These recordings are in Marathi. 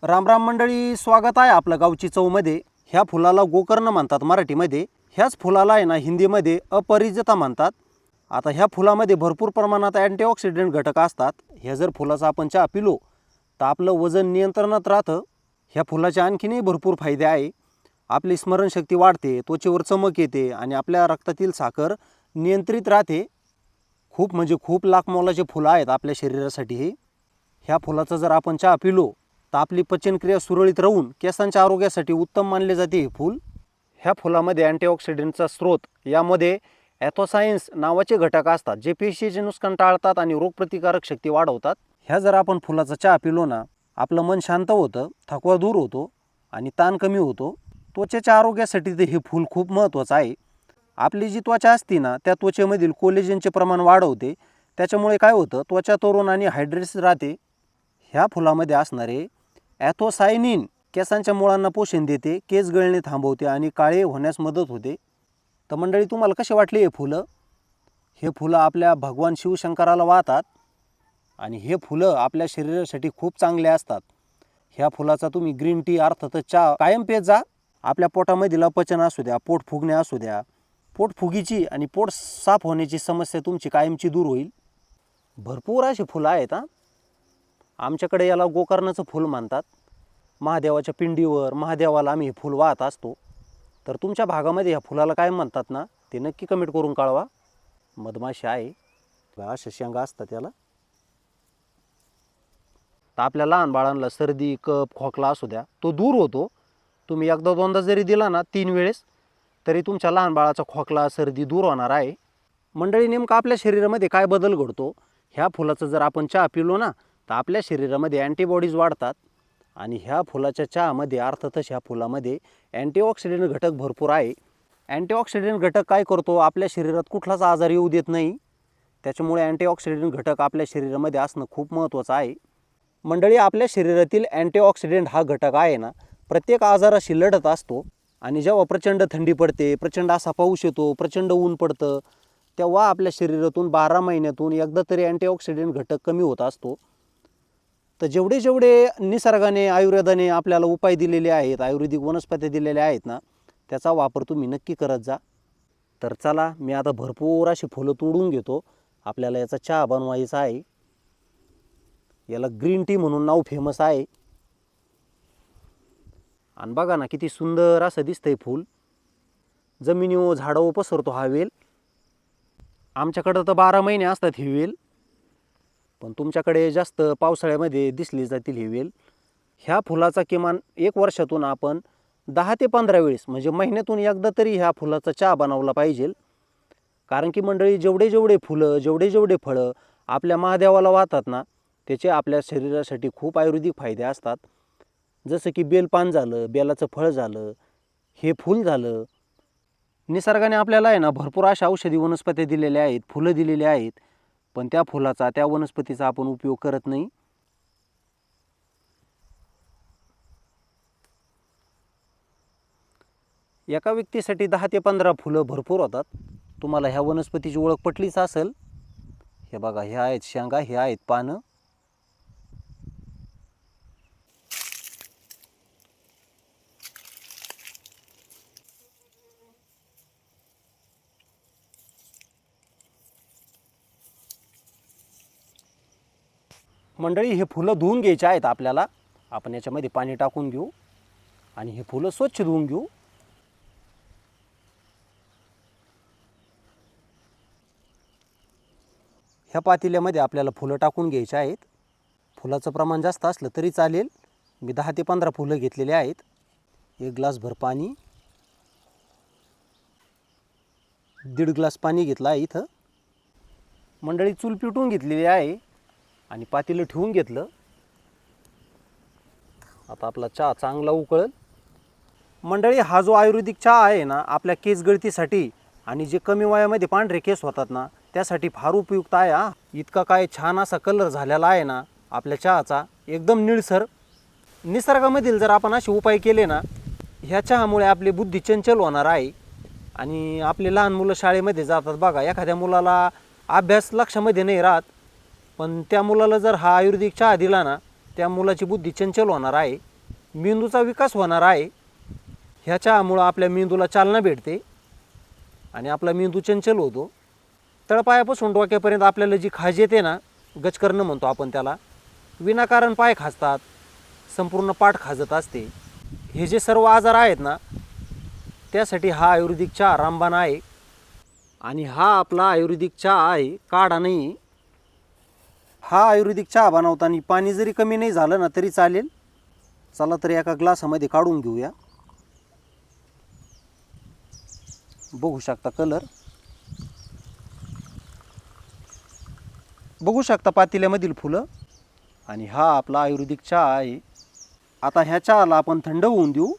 राम राम मंडळी, स्वागत आहे आपलं गावची चवमध्ये। ह्या फुलाला गोकर्ण म्हणतात मराठीमध्ये। ह्याच फुलाला आहे ना हिंदीमध्ये अपराजिता म्हणतात। आता ह्या फुलामध्ये भरपूर प्रमाणात अँटीऑक्सिडंट घटक असतात। हे जर फुलाचा आपण चहा पिलो तर आपलं वजन नियंत्रणात राहतं। ह्या फुलाचे आणखीनही भरपूर फायदे आहे। आपली स्मरणशक्ती वाढते, त्वचेवर चमक येते आणि आपल्या रक्तातील साखर नियंत्रित राहते। खूप म्हणजे खूप लाख मोलाचे फुलं आहेत आपल्या शरीरासाठी हे। ह्या फुलाचा जर आपण चहा पिलो तर आपली पचनक्रिया सुरळीत राहून केसांच्या आरोग्यासाठी उत्तम मानले जाते हे फूल। ह्या फुलामध्ये अँटीऑक्सिडंटचा स्रोत यामध्ये ॲथोसायन्स नावाचे घटक असतात जे पेशीचे नुकसान टाळतात आणि रोगप्रतिकारक शक्ती वाढवतात। ह्या जर आपण फुलाचा चहा पिलो ना आपलं मन शांत होतं, थकवा दूर होतो आणि ताण कमी होतो। त्वचेच्या आरोग्यासाठी तर हे फूल खूप महत्त्वाचं आहे। आपली जी त्वचा असते ना त्या त्वचेमधील कोलेजनचे प्रमाण वाढवते, त्याच्यामुळे काय होतं त्वचा तरुण आणि हायड्रेट राहते। ह्या फुलामध्ये असणारे ॲथोसायनिन केसांच्या मुळांना पोषण देते, केस गळणे थांबवते आणि काळे होण्यास मदत होते। तर मंडळी, तुम्हाला कसे वाटले हे फुलं? हे फुलं आपल्या भगवान शिवशंकराला वाहतात आणि हे फुलं आपल्या शरीरासाठी खूप चांगले असतात। ह्या फुलाचा तुम्ही ग्रीन टी अर्थात चहा कायम पेत जा। आपल्या पोटामधील अपचन असू द्या, पोट फुगणे असू द्या, पोटफुगीची आणि पोट साफ होण्याची समस्या तुमची कायमची दूर होईल। भरपूर अशी फुलं आहेत आमच्याकडे याला गोकर्णाचं फूल म्हणतात। महादेवाच्या पिंडीवर महादेवाला आम्ही हे फूल वाहत असतो। तर तुमच्या भागामध्ये ह्या फुलाला काय म्हणतात ना ते नक्की कमेंट करून कळवा। मधमाशी आहे, अशा शेंगा असतात याला। तर आपल्या लहान बाळांना सर्दी, कफ, खोकला असू द्या तो दूर होतो। तुम्ही एकदा दोनदा जरी दिला ना 3 वेळेस तरी तुमच्या लहान बाळाचा खोकला सर्दी दूर होणार आहे। मंडळी, नेमकं आपल्या शरीरामध्ये काय बदल घडतो? ह्या फुलाचं जर आपण चहा पिलो ना तर आपल्या शरीरामध्ये अँटीबॉडीज वाढतात आणि ह्या फुलाच्या चहामध्ये अर्थातच ह्या फुलामध्ये अँटीऑक्सिडंट घटक भरपूर आहे। अँटीऑक्सिडंट घटक काय करतो? आपल्या शरीरात कुठलाच आजार येऊ देत नाही। त्याच्यामुळे अँटीऑक्सिडंट घटक आपल्या शरीरामध्ये असणं खूप महत्त्वाचं आहे। मंडळी, आपल्या शरीरातील अँटीऑक्सिडंट हा घटक आहे ना प्रत्येक आजाराशी लढत असतो आणि जेव्हा प्रचंड थंडी पडते, प्रचंड असा पाऊस येतो, प्रचंड ऊन पडतं, तेव्हा आपल्या शरीरातून 12 महिन्यातून एकदा तरी अँटीऑक्सिडंट घटक कमी होत असतो। तर जेवढे जेवढे निसर्गाने आयुर्वेदाने आपल्याला उपाय दिलेले आहेत, आयुर्वेदिक वनस्पती दिलेल्या आहेत ना त्याचा वापर तुम्ही नक्की करत जा। तर चला, मी आता भरपूर अशी फुलं तोडून घेतो। आपल्याला याचा चहा बनवायचा आहे। याला ग्रीन टी म्हणून नाव फेमस आहे। आणि बघा ना किती सुंदर असं दिसतंय फूल। जमिनीवर झाडावर पसरतो हा वेल। आमच्याकडं तर 12 महिने असतात ही वेल, पण तुमच्याकडे जास्त पावसाळ्यामध्ये दिसली जातील ही वेल। ह्या फुलाचा किमान 1 वर्षातून आपण 10 ते 15 वेळेस म्हणजे महिन्यातून एकदा तरी ह्या फुलाचा चहा बनवला पाहिजे। कारण की मंडळी, जेवढे जेवढे फुलं, जेवढे जेवढे फळं आपल्या महादेवाला वाहतात ना त्याचे आपल्या शरीरासाठी खूप आयुर्वेदिक फायदे असतात। जसं की बेलपान झालं, बेलाचं फळ झालं, हे फूल झालं। निसर्गाने आपल्याला आहे ना भरपूर अशा औषधी वनस्पती दिलेल्या आहेत, फुलं दिलेली आहेत, पण त्या फुलाचा, त्या वनस्पतीचा आपण उपयोग करत नाही। एका व्यक्तीसाठी 10 ते 15 फुलं भरपूर होतात। तुम्हाला ह्या वनस्पतीची ओळख पटलीच असेल। हे बघा, हे आहेत शेंगा, हे आहेत पानं। मंडळी, हे फुलं धुवून घ्यायचे आहेत आपल्याला। आपण याच्यामध्ये पाणी टाकून घेऊ आणि हे फुलं स्वच्छ धुवून घेऊ। ह्या पातेल्यामध्ये आपल्याला फुलं टाकून घ्यायची आहेत। फुलाचं प्रमाण जास्त असलं तरी चालेल। मी 10 ते 15 फुलं घेतलेले आहेत। 1 ग्लासभर पाणी, 1.5 ग्लास पाणी घेतलं आहे इथं। मंडळी, चूल पेटवून घेतलेली आहे आणि पातेलं ठेवून घेतलं। आता आपला चहा चांगला उकळेल। मंडळी, हा जो आयुर्वेदिक चहा आहे ना आपल्या केस गळतीसाठी आणि जे कमी वयामध्ये पांढरे केस होतात ना त्यासाठी फार उपयुक्त आहे। इतका काय छान असा कलर झालेला आहे ना आपल्या चहाचा, एकदम निळसर। निसर्गामधील जर आपण असे उपाय केले ना ह्या चहामुळे आपली बुद्धी चंचल होणार आहे। आणि आपले लहान मुलं शाळेमध्ये जातात बघा, एखाद्या मुलाला अभ्यास लक्षामध्ये नाही राहत, पण त्या मुलाला जर हा आयुर्वेदिक चहा दिला ना त्या मुलाची बुद्धी चंचल होणार आहे। मेंदूचा विकास होणार आहे. ह्या चहामुळं आपल्या मेंदूला चालना भेटते आणि आपला मेंदू चंचल होतो. तळपायापासून डोक्यापर्यंत आपल्याला जी खाज येते ना, गचकरणं म्हणतो आपण त्याला, विनाकारण पाय खाजतात, संपूर्ण पाठ खाजत असते, हे जे सर्व आजार आहेत ना, त्यासाठी हा आयुर्वेदिक चहा रामबाण आहे. आणि हा आपला आयुर्वेदिक चहा आहे, काढा नाही. हा आयुर्वेदिक चहा बनवताना पाणी जरी कमी नाही झालं ना तरी चालेल. चला तर एका ग्लासामध्ये काढून घेऊया. बघू शकता कलर, बघू शकता पातेल्यामधील फुलं. आणि हा आपला आयुर्वेदिक चहा आहे. आता ह्या चहाला आपण थंड होऊन देऊ.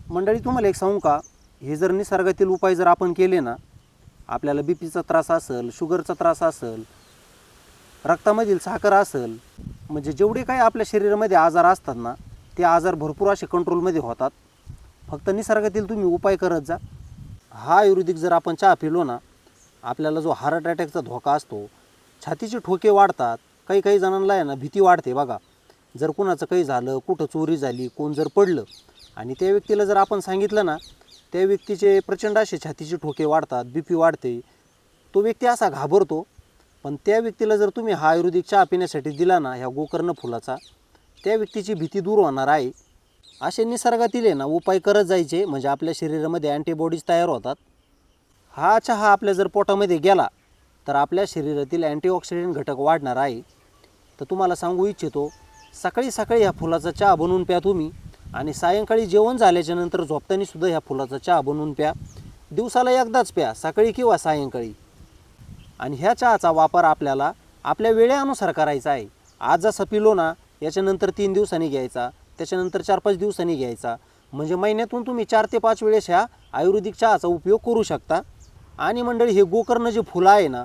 मंडळी, तुम्हाला एक सांगू का, हे जर निसर्गातील उपाय जर आपण केले ना, आपल्याला बीपीचा त्रास असेल, शुगरचा त्रास असेल, रक्तामधील साखर असेल, म्हणजे जेवढे काही आपल्या शरीरामध्ये आजार असतात ना, ते आजार भरपूर असे कंट्रोलमध्ये होतात. फक्त निसर्गातील तुम्ही उपाय करत जा. हा आयुर्वेदिक जर आपण चहा पिलो ना, आपल्याला जो हार्ट अटॅकचा धोका असतो, छातीचे ठोके वाढतात, काही काही जणांना आहे ना भीती वाढते बघा. जर कुणाचं काही झालं, कुठं चोरी झाली, कोण जर पडलं आणि त्या व्यक्तीला जर आपण सांगितलं ना, त्या व्यक्तीचे प्रचंड असे छातीचे ठोके वाढतात, बीपी वाढते, तो व्यक्ती असा घाबरतो. पण त्या व्यक्तीला जर तुम्ही हा आयुर्वेदिक चहा पिण्यासाठी दिला ना, ह्या गोकर्ण फुलाचा, त्या व्यक्तीची भीती दूर होणार आहे. असे निसर्गातील आहे ना उपाय करत जायचे, म्हणजे आपल्या शरीरामध्ये अँटीबॉडीज तयार होतात. हा चहा आपल्या जर पोटामध्ये गेला तर आपल्या शरीरातील अँटीऑक्सिडंट घटक वाढणार आहे. तर तुम्हाला सांगू इच्छितो, सकाळी सकाळी ह्या फुलाचा चहा बनवून प्या तुम्ही, आणि सायंकाळी जेवण झाल्याच्या नंतर झोपताना सुद्धा ह्या फुलाचा चहा बनवून प्या. दिवसाला एकदाच प्या, सकाळी किंवा सायंकाळी. आणि ह्या चहाचा वापर आपल्याला आपल्या वेळेनुसार करायचा आहे. आज जसा पिलो ना, याच्यानंतर 3 दिवसांनी घ्यायचा, त्याच्यानंतर 4-5 दिवसांनी घ्यायचा. म्हणजे महिन्यातून तुम्ही 4 ते 5 वेळेस ह्या आयुर्वेदिक चहाचा उपयोग करू शकता. आणि मंडळी, हे गोकर्ण जे फुलं आहे ना,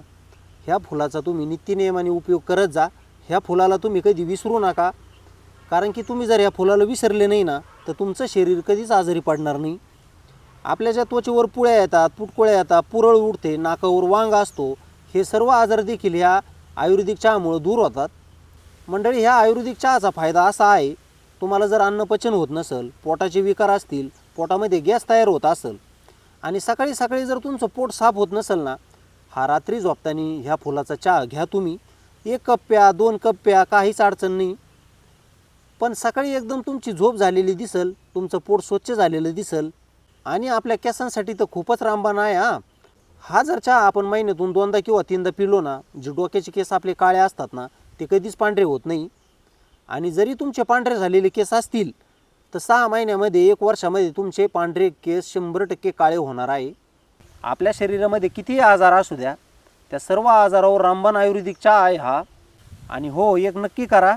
ह्या फुलाचा तुम्ही नित्यनेमाने उपयोग करत जा. ह्या फुलाला तुम्ही कधी विसरू नका, कारण की तुम्ही जर ह्या फुलाला विसरले नाही ना, तर तुमचं शरीर कधीच आजारी पडणार नाही. आपल्या ज्या त्वचेवर पुळ्या येतात, पुटकुळ्या येतात, पुरळ उडते, नाकावर वांग असतो, हे सर्व आजार देखील ह्या आयुर्वेदिक चहामुळे दूर होतात. मंडळी, ह्या आयुर्वेदिक चहाचा फायदा असा आहे, तुम्हाला जर अन्नपचन होत नसेल, पोटाचे विकार असतील, पोटामध्ये गॅस तयार होत असेल, आणि सकाळी सकाळी जर तुमचं पोट साफ होत नसेल ना, हा रात्री झोपताना ह्या फुलाचा चहा घ्या तुम्ही. 1 कप प्या, 2 कप प्या, काहीच अडचण नाही. पण सकाळी एकदम तुमची झोप झालेली दिसल, तुमचं पोट स्वच्छ झालेलं दिसल, आणि आपल्या केसांसाठी तर खूपच रामबाण आहे. हा जर चहा आपण महिन्यातून 2दा किंवा 3दा पिलो ना, जे डोक्याचे केस आपले काळे असतात ना, ते कधीच पांढरे होत नाही. आणि जरी तुमचे पांढरे झालेले केस असतील, तर 6 महिन्यामध्ये, 1 वर्षामध्ये तुमचे पांढरे केस 100% काळे होणार आहे. आपल्या शरीरामध्ये कितीही आजार असू द्या, त्या सर्व आजारावर रामबाण आयुर्वेदिक चहा आहे हा. आणि हो, एक नक्की करा,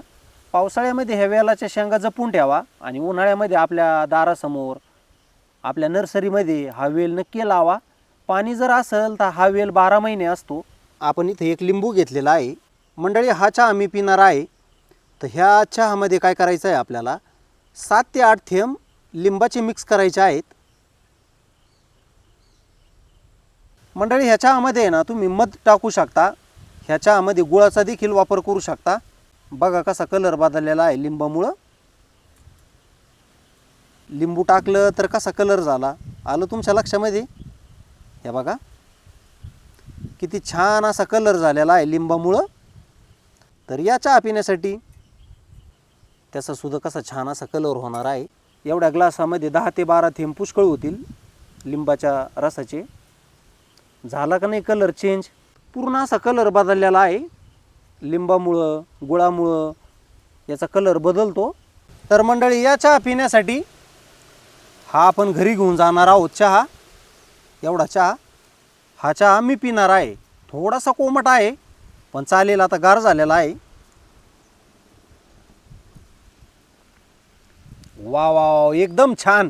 पावसाळ्यामध्ये ह्या वेलाच्या शेंगा जपून ठेवा, आणि उन्हाळ्यामध्ये आपल्या दारासमोर, आपल्या नर्सरीमध्ये हा वेल नक्की लावा. पाणी जर असेल तर हा वेल 12 महिने असतो. आपण इथे एक लिंबू घेतलेला आहे. मंडळी, हा चहा मी पिणार आहे. तर ह्या चहामध्ये काय करायचं आहे, आपल्याला 7 ते 8 थेंब लिंबाचे मिक्स करायचे आहेत. मंडळी, ह्या चहामध्ये ना तुम्ही मध टाकू शकता. ह्या चहामध्ये गुळाचा देखील वापर करू शकता. बघा कसा कलर बदललेला आहे लिंबामुळं. लिंबू टाकलं तर कसा कलर झाला, आलं तुमच्या लक्षामध्ये? हे बघा किती छान असा कलर झालेला आहे लिंबामुळं. तर या चहा पिण्यासाठी त्याचा सुद्धा कसा छान असा कलर होणार आहे. एवढ्या ग्लासामध्ये 10 ते 12 थेंब पुष्कळ होतील लिंबाच्या रसाचे. झाला का नाही कलर चेंज? पूर्ण असा कलर बदललेला आहे लिंबामुळं, गुळामुळं याचा कलर बदलतो. तर मंडळी, या चहा पिण्यासाठी हा आपण घरी घेऊन जाणार आहोत चहा. एवढा चहा, हा चहा मी पिणार आहे. थोडासा कोमट आहे पण चालेल, आता गार झालेला आहे. वा वा, एकदम छान.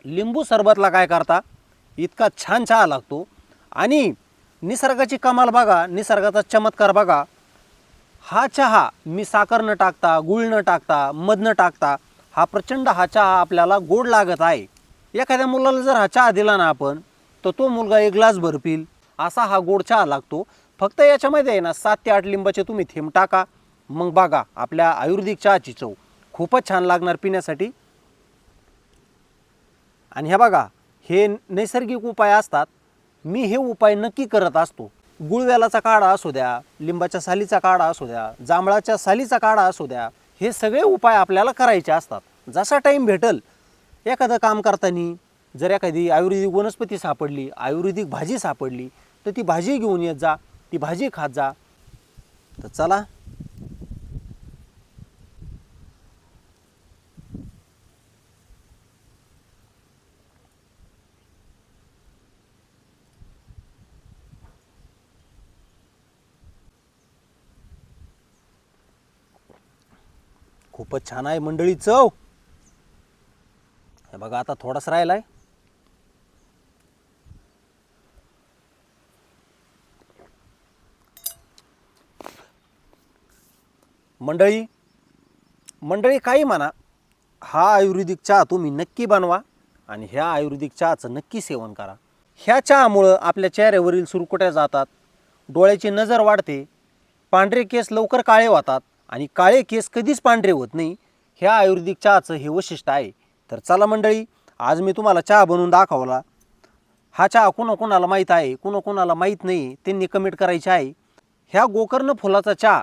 लिंबू सरबतला काय करता, इतका छान चहा लागतो. आणि निसर्गाची कमाल बघा, निसर्गाचा चमत्कार बघा. हा चहा मी साखर न टाकता, गुळ न टाकता, मध न टाकता, हा प्रचंड हा चहा आपल्याला गोड लागत आहे. एखाद्या मुलाला जर हा चहा दिला ना आपण, तर तो मुलगा 1 ग्लास भर पिल, असा हा गोड चहा लागतो. फक्त याच्यामध्ये आहे ना 7 ते 8 लिंबाचे तुम्ही थेंब टाका, मग बघा आपल्या आयुर्वेदिक चहाची चव खूपच छान लागणार पिण्यासाठी. आणि हे बघा, हे नैसर्गिक उपाय असतात. मी हे उपाय नक्की करत असतो. गुळवेलाचा काढा असू द्या, लिंबाच्या सालीचा काढा असू द्या, जांभळाच्या सालीचा काढा असू द्या, हे सगळे उपाय आपल्याला करायचे असतात. जसा टाईम भेटल, एखादं काम करताना जर एखादी आयुर्वेदिक वनस्पती सापडली, आयुर्वेदिक भाजी सापडली, तर ती भाजी घेऊन येत जा, ती भाजी खात जा. तर चला, खूपच छान आहे मंडळी चव. हे बघा आता थोडासा राहिलाय. मंडळी मंडळी काही म्हणा, हा आयुर्वेदिक चहा तुम्ही नक्की बनवा आणि ह्या आयुर्वेदिक चहाचं नक्की सेवन करा. ह्या चहामुळं आपल्या चेहऱ्यावरील सुरकुत्या जातात, डोळ्याची नजर वाढते, पांढरे केस लवकर काळे होतात आणि काळे केस कधीच पांढरे होत नाही. ह्या आयुर्वेदिक चहाचं हे वैशिष्ट्य आहे. तर चला मंडळी, आज मी तुम्हाला चहा बनवून दाखवला. हा चहा कुणाकुणाला माहीत आहे, कुणाकुणाला माहीत नाही, त्यांनी कमेंट करायचे आहे. ह्या गोकर्ण फुलाचा चहा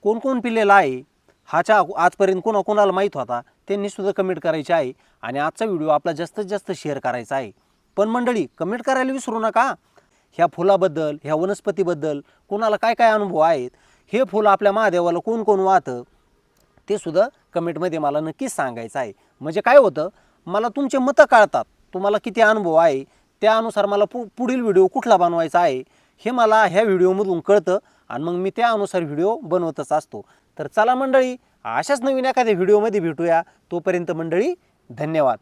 कोण कोण पिलेला आहे, हा चहा आजपर्यंत कोणाकोणाला माहीत होता, त्यांनी सुद्धा कमेंट करायचे आहे. आणि आजचा व्हिडिओ आपला जास्तीत जास्त शेअर करायचा आहे. पण मंडळी कमेंट करायला विसरू नका. ह्या फुलाबद्दल, ह्या वनस्पतीबद्दल कोणाला काय काय अनुभव आहेत, हे फुल आपल्या महादेवाला कोण कोण वाहतं, ते सुद्धा कमेंटमध्ये मला नक्कीच सांगायचं आहे. म्हणजे काय होतं, मला तुमचे मतं कळतात, तुम्हाला किती अनुभव आहे, त्यानुसार मला पुढील व्हिडिओ कुठला बनवायचा आहे हे मला ह्या व्हिडिओमधून कळतं आणि मग मी त्यानुसार व्हिडिओ बनवतच असतो. तर चला मंडळी, अशाच नवीन एखाद्या व्हिडिओमध्ये भेटूया. तोपर्यंत मंडळी, धन्यवाद.